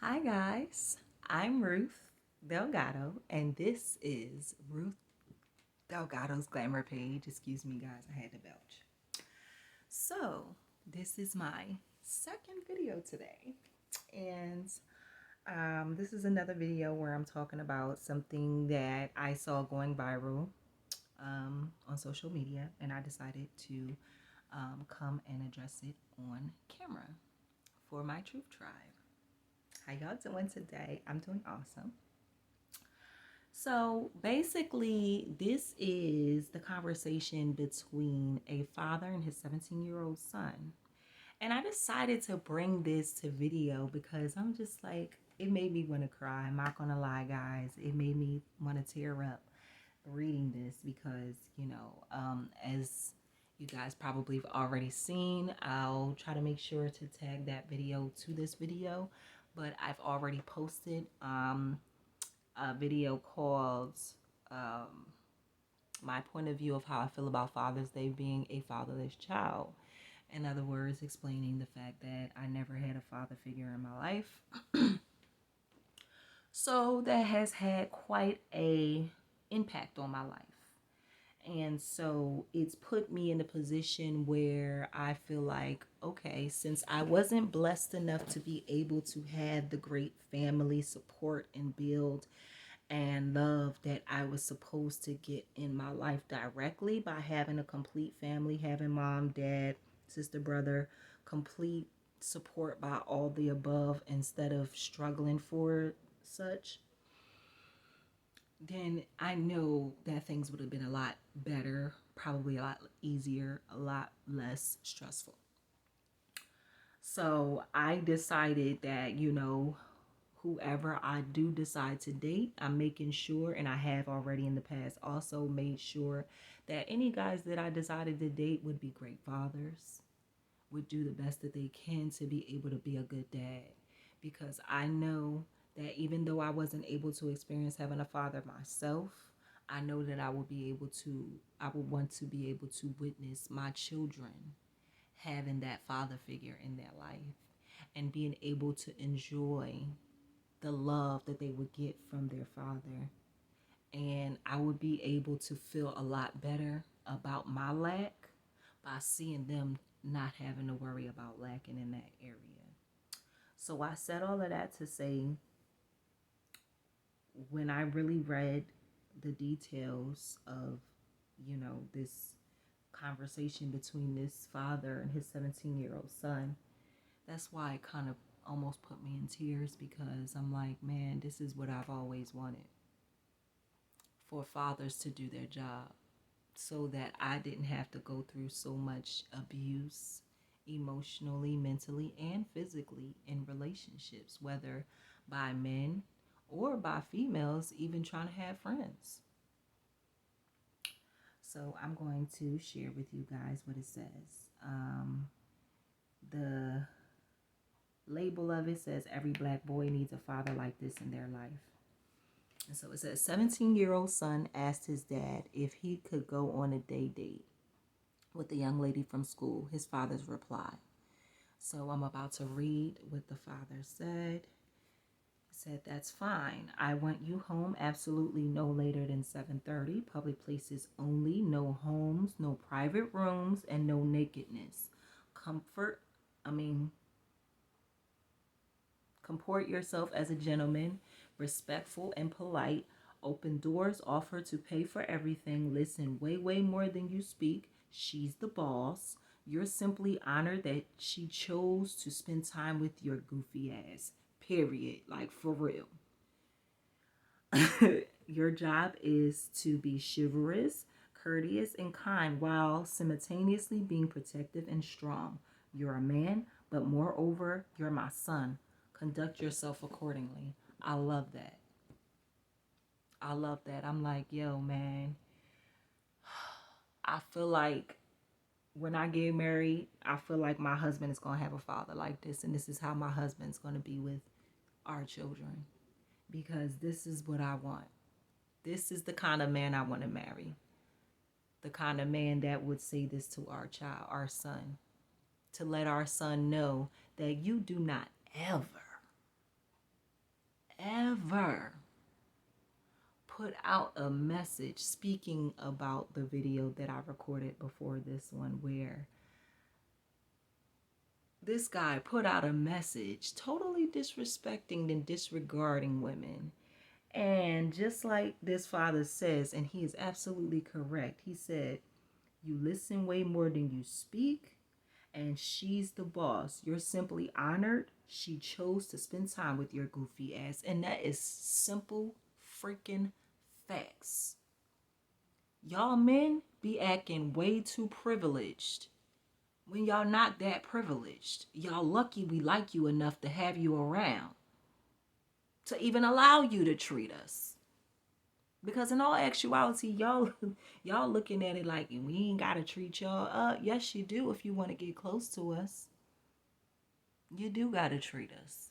Hi guys, I'm Ruth Delgado, and this is Ruth Delgado's Glamour page. Excuse me, guys, I had to belch. So, this is my second video today, and this is another video where I'm talking about something that I saw going viral on social media, and I decided to come and address it on camera for my Truth Tribe. How y'all doing today? I'm doing awesome. So basically, this is the conversation between a father and his 17-year-old son. And I decided to bring this to video because I'm just like, it made me want to cry. I'm not going to lie, guys. It made me want to tear up reading this because, as you guys probably have already seen, I'll try to make sure to tag that video to this video. But I've already posted a video called um, My Point of View of How I Feel About Father's Day Being a Fatherless Child. In other words, explaining the fact that I never had a father figure in my life. So that has had quite a impact on my life. And so it's put me in a position where I feel like, okay, since I wasn't blessed enough to be able to have the great family support and build and love that I was supposed to get in my life directly by having a complete family, having mom, dad, sister, brother, complete support by all the above instead of struggling for such, then I know that things would have been a lot better, probably a lot easier, a lot less stressful. So I decided that, whoever I do decide to date, I'm making sure, and I have already in the past also made sure that any guys that I decided to date would be great fathers, would do the best that they can to be able to be a good dad. Because I know that even though I wasn't able to experience having a father myself, I know that I would want to be able to witness my children having that father figure in their life and being able to enjoy the love that they would get from their father. And I would be able to feel a lot better about my lack by seeing them not having to worry about lacking in that area. So I said all of that to say, when I really read the details of, this conversation between this father and his 17-year-old son, that's why it kind of almost put me in tears, because I'm like, man, this is what I've always wanted, for fathers to do their job so that I didn't have to go through so much abuse emotionally, mentally, and physically in relationships, whether by men or by females, even trying to have friends. So I'm going to share with you guys what it says. The label of it says, every black boy needs a father like this in their life. And so it says, 17-year-old son asked his dad if he could go on a day date with the young lady from school. His father's reply. So I'm about to read what the father said. He said, that's fine. I want you home absolutely no later than 7:30. Public places only. No homes, no private rooms, and no nakedness. Comfort, I mean, Comport yourself as a gentleman, respectful and polite. Open doors, offer to pay for everything. Listen way, way more than you speak. She's the boss. You're simply honored that she chose to spend time with your goofy ass. Period. Like, for real. Your job is to be chivalrous, courteous, and kind while simultaneously being protective and strong. You're a man, but moreover, you're my son. Conduct yourself accordingly. I love that. I love that. I'm like, yo, man, I feel like when I get married, I feel like my husband is going to have a father like this. And this is how my husband's going to be with our children. Because this is what I want. This is the kind of man I want to marry. The kind of man that would say this to our child, our son. To let our son know that you do not ever put out a message speaking about the video that I recorded before this one, where this guy put out a message totally disrespecting and disregarding women. And just like this father says, and he is absolutely correct, he said, you listen way more than you speak, and she's the boss. You're simply honored. She chose to spend time with your goofy ass. And that is simple freaking facts. Y'all men be acting way too privileged when y'all not that privileged. Y'all lucky we like you enough to have you around, to even allow you to treat us. Because in all actuality, y'all looking at it like we ain't gotta treat y'all. Yes, you do. If you want to get close to us, you do gotta treat us.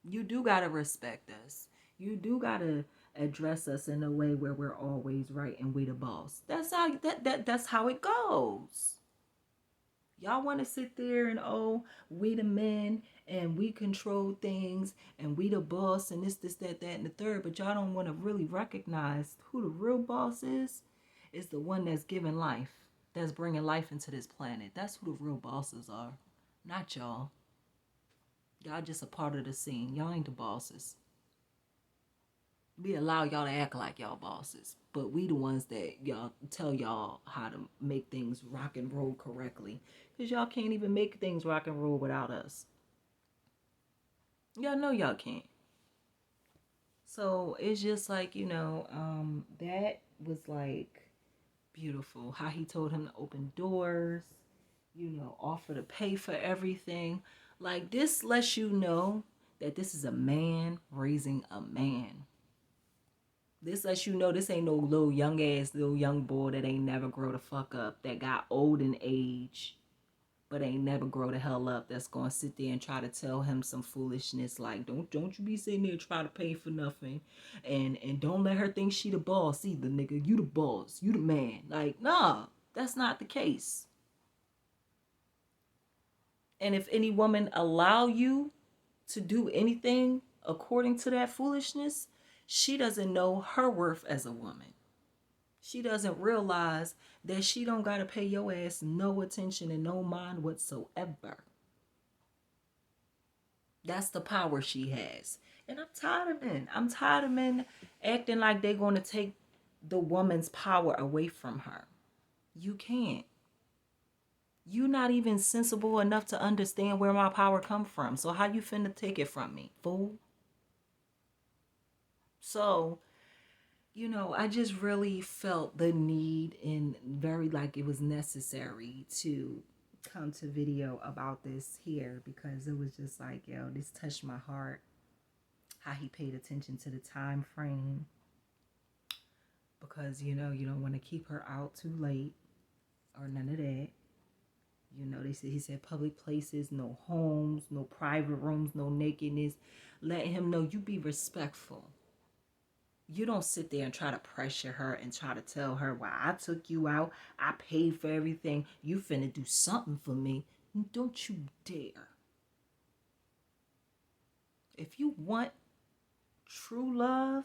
You do gotta respect us. You do gotta address us in a way where we're always right and we the boss. That's how it goes. Y'all want to sit there and, oh, we the men and we control things and we the boss and this, that, and the third, but y'all don't want to really recognize who the real boss is the one that's giving life, that's bringing life into this planet. That's who the real bosses are, not y'all. Y'all just a part of the scene. Y'all ain't the bosses. We allow y'all to act like y'all bosses, but we the ones that y'all tell y'all how to make things rock and roll correctly, because y'all can't even make things rock and roll without us. Y'all know y'all can't. So it's just like, that was like beautiful how he told him to open doors, offer to pay for everything. Like, this lets you know that this is a man raising a man. This lets you know this ain't no little young boy that ain't never grow the fuck up, that got old in age, but ain't never grow the hell up, that's gonna sit there and try to tell him some foolishness like, don't you be sitting there trying to pay for nothing, and don't let her think she the boss either, nigga. You the boss, you the man. Like, nah, that's not the case. And if any woman allow you to do anything according to that foolishness, she doesn't know her worth as a woman. She doesn't realize that she don't gotta pay your ass no attention and no mind whatsoever. That's the power she has. And I'm tired of men. I'm tired of men acting like they're going to take the woman's power away from her. You can't. You're not even sensible enough to understand where my power come from. So how you finna take it from me, fool? So, I just really felt the need, and very like it was necessary to come to video about this here, because it was just like, yo, this touched my heart. How he paid attention to the time frame, because you don't want to keep her out too late or none of that. He said public places, no homes, no private rooms, no nakedness. Letting him know you be respectful. You don't sit there and try to pressure her and try to tell her, well, I took you out, I paid for everything, you finna do something for me. Don't you dare. If you want true love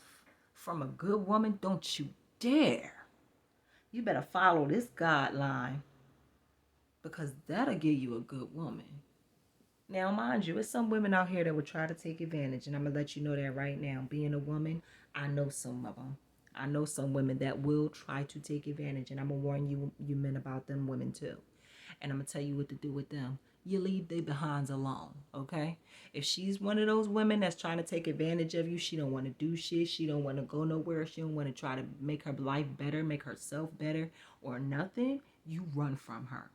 from a good woman, don't you dare. You better follow this guideline, because that'll give you a good woman. Now, mind you, there's some women out here that would try to take advantage, and I'm going to let you know that right now. Being a woman, I know some of them. I know some women that will try to take advantage, and I'm going to warn you men about them women too. And I'm going to tell you what to do with them. You leave their behinds alone, okay? If she's one of those women that's trying to take advantage of you, she don't want to do shit, she don't want to go nowhere, she don't want to try to make her life better, make herself better, or nothing, you run from her.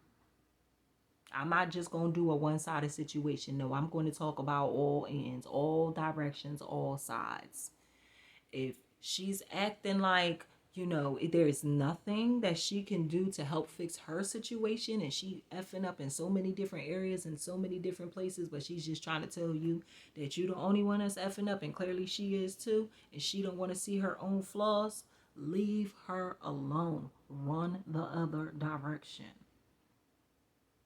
I'm not just going to do a one-sided situation. No, I'm going to talk about all ends, all directions, all sides. If she's acting like, there is nothing that she can do to help fix her situation, and she effing up in so many different areas and so many different places, but she's just trying to tell you that you the only one that's effing up, and clearly she is too, and she don't want to see her own flaws, leave her alone. Run the other direction.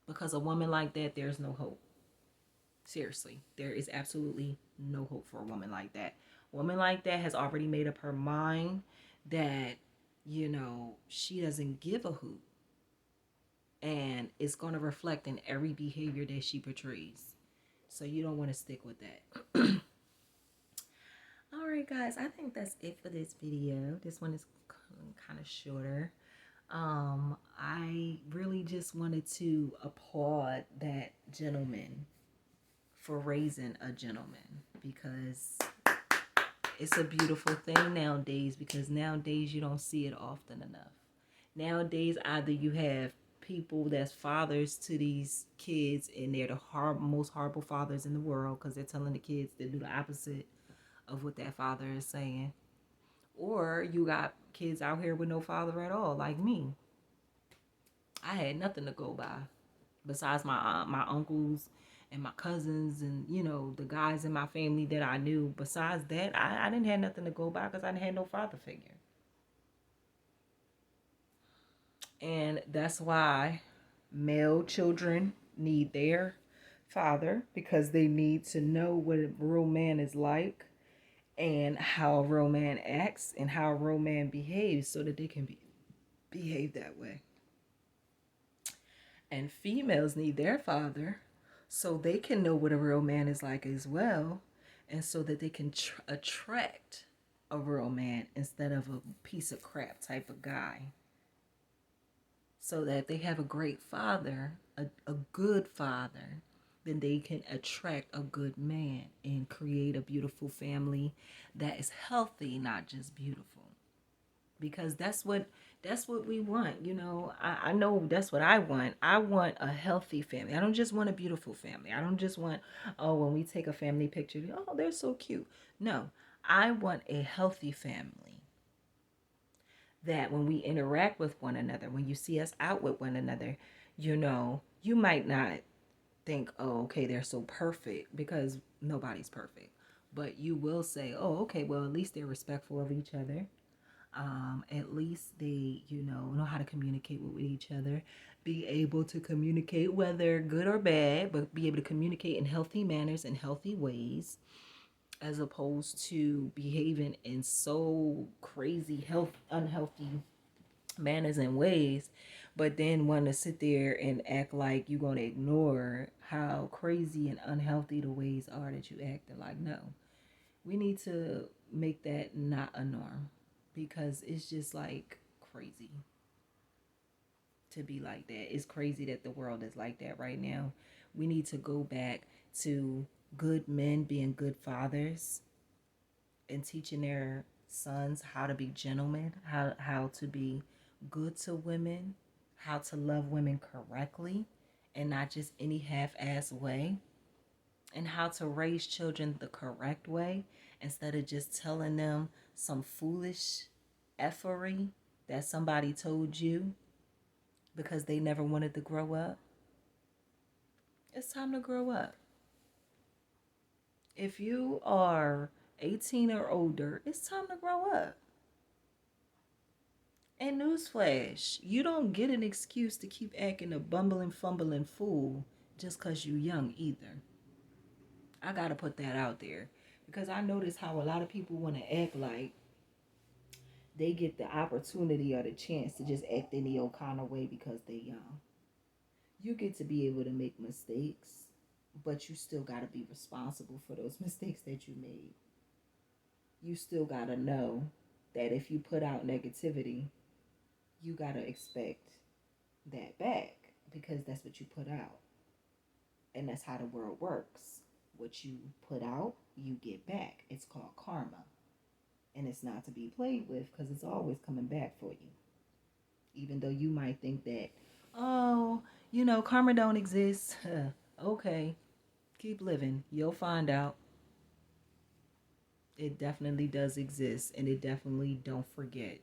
Because a woman like that, there's no hope. Seriously, there is absolutely no hope for a woman like that. Woman like that has already made up her mind that, she doesn't give a hoot. And it's going to reflect in every behavior that she portrays. So you don't want to stick with that. All right, guys, I think that's it for this video. This one is kind of shorter. I really just wanted to applaud that gentleman for raising a gentleman, because it's a beautiful thing nowadays, because nowadays you don't see it often enough. Nowadays, either you have people that's fathers to these kids and they're the most horrible fathers in the world because they're telling the kids to do the opposite of what that father is saying. Or you got kids out here with no father at all, like me. I had nothing to go by besides my aunt, my uncles, and my cousins, and the guys in my family that I knew. Besides that, I didn't have nothing to go by because I didn't have no father figure. And that's why male children need their father, because they need to know what a real man is like and how a real man acts and how a real man behaves, so that they can behave that way. And females need their father so they can know what a real man is like as well, and so that they can attract a real man instead of a piece of crap type of guy. So that if they have a great father, a good father, then they can attract a good man and create a beautiful family that is healthy, not just beautiful. Because that's what we want. I know that's what I want. I want a healthy family. I don't just want a beautiful family. I don't just want, oh, when we take a family picture, oh, they're so cute. No, I want a healthy family that when we interact with one another, when you see us out with one another, you might not think, oh, okay, they're so perfect, because nobody's perfect. But you will say, oh, okay, well, at least they're respectful of each other. At least they, know how to communicate with each other, be able to communicate, whether good or bad, but be able to communicate in healthy manners and healthy ways, as opposed to behaving in so crazy unhealthy manners and ways, but then want to sit there and act like you're going to ignore how crazy and unhealthy the ways are that you act. Like, no, we need to make that not a norm, because it's just like crazy to be like that. It's crazy that the world is like that right now. We need to go back to good men being good fathers and teaching their sons how to be gentlemen, how to be good to women, how to love women correctly and not just any half-ass way, and how to raise children the correct way instead of just telling them some foolish effery that somebody told you because they never wanted to grow up. It's time to grow up. If you are 18 or older, it's time to grow up. And newsflash, you don't get an excuse to keep acting a bumbling, fumbling fool just because you're young either. I got to put that out there, because I notice how a lot of people want to act like they get the opportunity or the chance to just act any old kind of way because they're young. You get to be able to make mistakes, but you still got to be responsible for those mistakes that you made. You still got to know that if you put out negativity, you got to expect that back, because that's what you put out. And that's how the world works. What you put out, you get back. It's called karma. And it's not to be played with, because it's always coming back for you. Even though you might think that, oh, karma don't exist. Okay, keep living. You'll find out. It definitely does exist, and it definitely don't forget.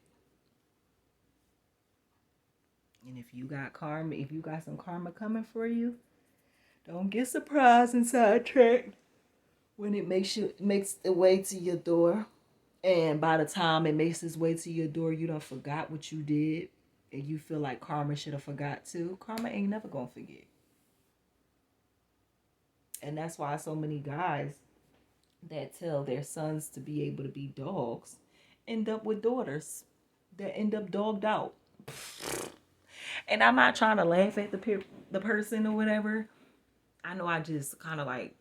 And if you got karma, if you got some karma coming for you, don't get surprised and sidetracked when it makes the way to your door. And by the time it makes its way to your door, you done forgot what you did, and you feel like karma should have forgot too. Karma ain't never gonna forget. And that's why so many guys that tell their sons to be able to be dogs end up with daughters that end up dogged out. And I'm not trying to laugh at the person or whatever. I know I just kind of like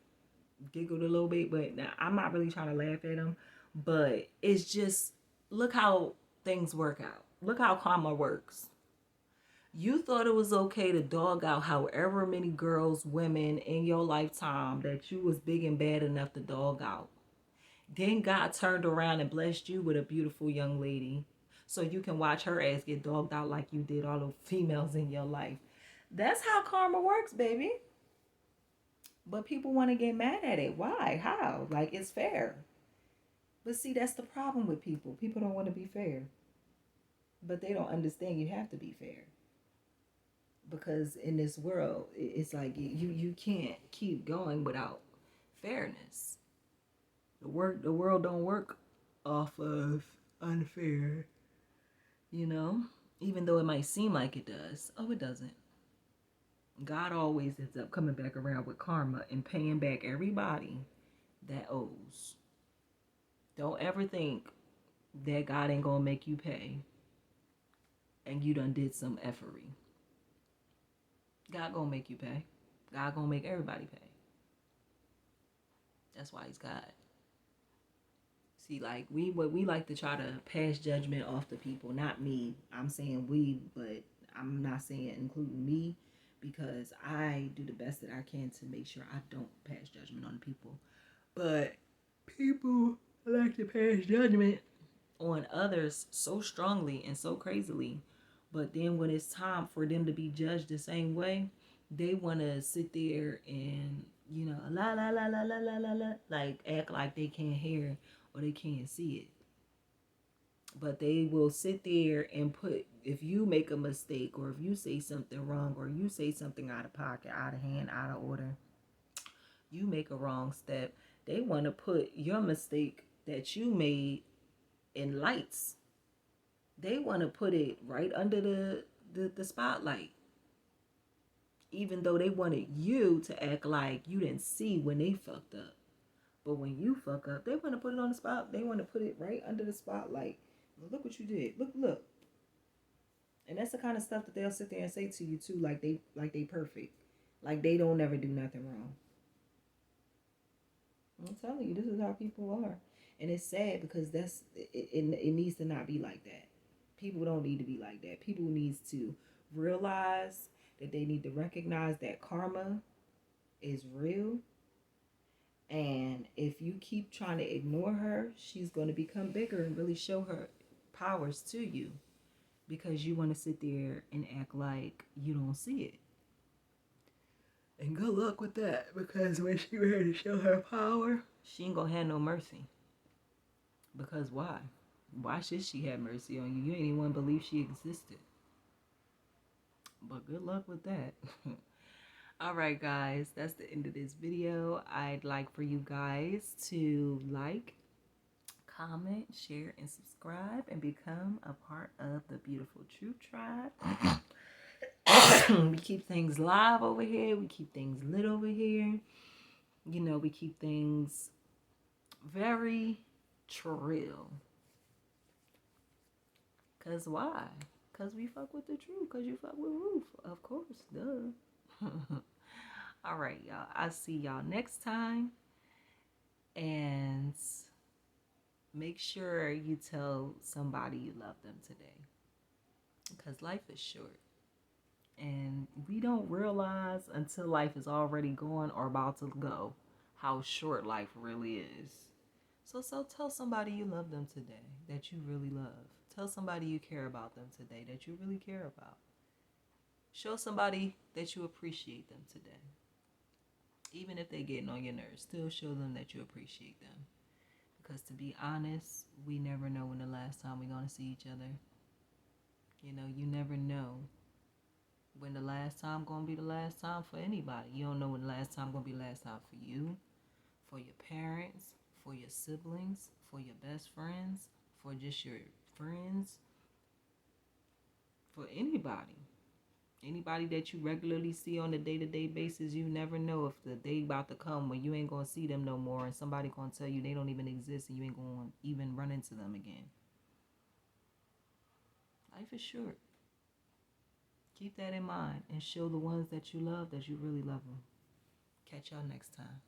giggled a little bit, but I'm not really trying to laugh at them. But it's just, look how things work out. Look how karma works. You thought it was okay to dog out however many girls, women in your lifetime that you was big and bad enough to dog out. Then God turned around and blessed you with a beautiful young lady so you can watch her ass get dogged out like you did all the females in your life. That's how karma works, baby. But people want to get mad at it. Why? How? Like, it's fair. But see, that's the problem with people. People don't want to be fair. But they don't understand you have to be fair. Because in this world, it's like you can't keep going without fairness. The world don't work off of unfair, you know? Even though it might seem like it does. Oh, it doesn't. God always ends up coming back around with karma and paying back everybody that owes. Don't ever think that God ain't gonna make you pay and you done did some effery. God gonna make you pay. God gonna make everybody pay. That's why he's God. See, like we like to try to pass judgment off to people. Not me. I'm saying we, but I'm not saying including me, because I do the best that I can to make sure I don't pass judgment on people. But people like to pass judgment on others so strongly and so crazily. But then when it's time for them to be judged the same way, they want to sit there and, la la la la la la la la, like act like they can't hear or they can't see it. But they will sit there and put, if you make a mistake or if you say something wrong or you say something out of pocket, out of hand, out of order, you make a wrong step, they want to put your mistake that you made in lights. They want to put it right under the spotlight. Even though they wanted you to act like you didn't see when they fucked up. But when you fuck up, they want to put it on the spot. They want to put it right under the spotlight. Look what you did. Look. And that's the kind of stuff that they'll sit there and say to you too, like they perfect. Like they don't ever do nothing wrong. I'm telling you, this is how people are. And it's sad because it needs to not be like that. People don't need to be like that. People need to realize that they need to recognize that karma is real. And if you keep trying to ignore her, she's going to become bigger and really show her powers to you, because you want to sit there and act like you don't see it. And good luck with that, because when she ready to show her power, she ain't gonna have no mercy. Because why? Why should she have mercy on you? You ain't even believe she existed. But good luck with that. All right, guys, that's the end of this video. I'd like for you guys to like, comment, share, and subscribe, and become a part of the Beautiful Truth Tribe. We keep things live over here. We keep things lit over here. We keep things very trill. Because why? Because we fuck with the truth. Because you fuck with Roof. Of course, duh. All right, y'all. I'll see y'all next time. And make sure you tell somebody you love them today. Because life is short. And we don't realize until life is already gone or about to go how short life really is. So tell somebody you love them today, that you really love. Tell somebody you care about them today, that you really care about. Show somebody that you appreciate them today. Even if they're getting on your nerves, still show them that you appreciate them. Because to be honest, we never know when the last time we're going to see each other. You never know when the last time going to be the last time for anybody. You don't know when the last time going to be the last time for you, for your parents, for your siblings, for your best friends, for just your friends, for anybody. Anybody that you regularly see on a day-to-day basis, you never know if the day about to come when you ain't gonna see them no more, and somebody gonna tell you they don't even exist, and you ain't gonna even run into them again. Life is short. Keep that in mind and show the ones that you love that you really love them. Catch y'all next time.